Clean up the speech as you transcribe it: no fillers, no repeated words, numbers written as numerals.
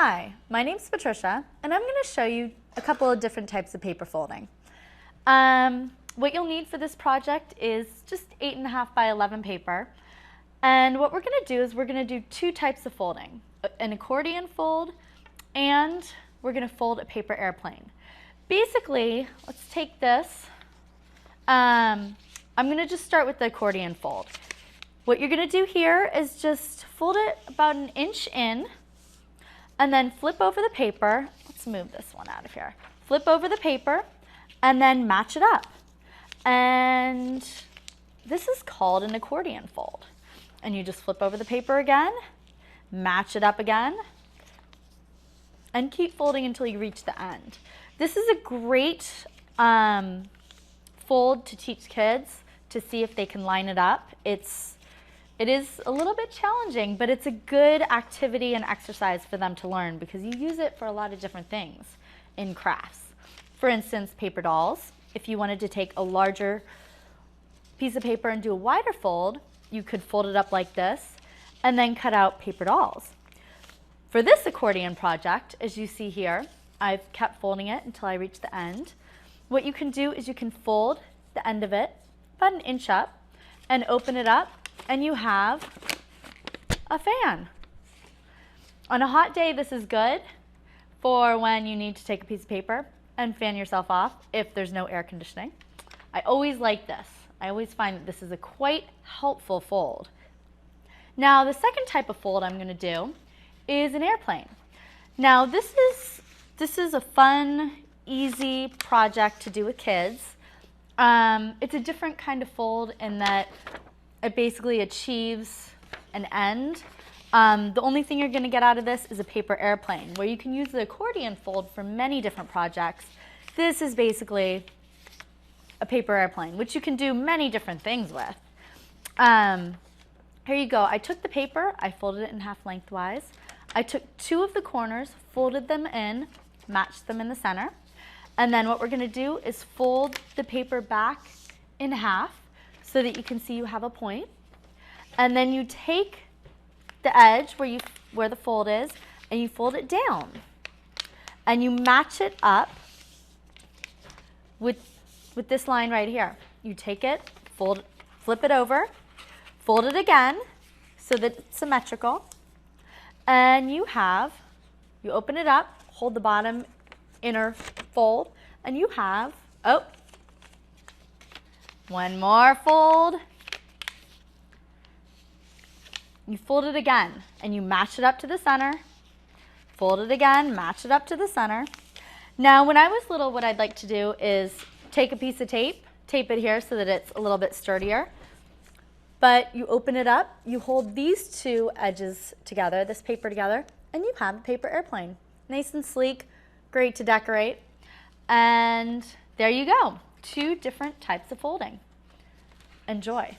Hi, my name's Patricia, and I'm going to show you a couple of different types of paper folding. What you'll need for this project is just 8.5 by 11 paper. And what we're going to do is we're going to do two types of folding, an accordion fold, and we're going to fold a paper airplane. Basically, let's take this. I'm going to just start with the accordion fold. What you're going to do here is just fold it about 1 inch in, and then flip over the paper. Let's move this one out of here. Flip over the paper and then match it up. And this is called an accordion fold. And you just flip over the paper again, match it up again, and keep folding until you reach the end. This is a great fold to teach kids to see if they can line it up. It is a little bit challenging, but it's a good activity and exercise for them to learn because you use it for a lot of different things in crafts. For instance, paper dolls. If you wanted to take a larger piece of paper and do a wider fold, you could fold it up like this and then cut out paper dolls. For this accordion project, as you see here, I've kept folding it until I reach the end. What you can do is you can fold the end of it about 1 inch up and open it up, and you have a fan. On a hot day, this is good for when you need to take a piece of paper and fan yourself off if there's no air conditioning. I always like this. I always find that this is a quite helpful fold. Now, the second type of fold I'm going to do is an airplane. Now, this is a fun, easy project to do with kids. It's a different kind of fold in that it basically achieves an end. The only thing you're going to get out of this is a paper airplane, where you can use the accordion fold for many different projects. This is basically a paper airplane, which you can do many different things with. Here you go. I took the paper, I folded it in half lengthwise. I took 2 of the corners, folded them in, matched them in the center. And then what we're going to do is fold the paper back in half so that you can see you have a point. And then you take the edge where the fold is and you fold it down. And you match it up with this line right here. You take it, flip it over, fold it again so that it's symmetrical. And you open it up, hold the bottom inner fold, and you have, one more fold. You fold it again, and you match it up to the center. Fold it again, match it up to the center. Now, when I was little, what I'd like to do is take a piece of tape it here so that it's a little bit sturdier. But you open it up, you hold these 2 edges together, this paper together, and you have a paper airplane. Nice and sleek, great to decorate. And there you go, 2 different types of folding. Enjoy.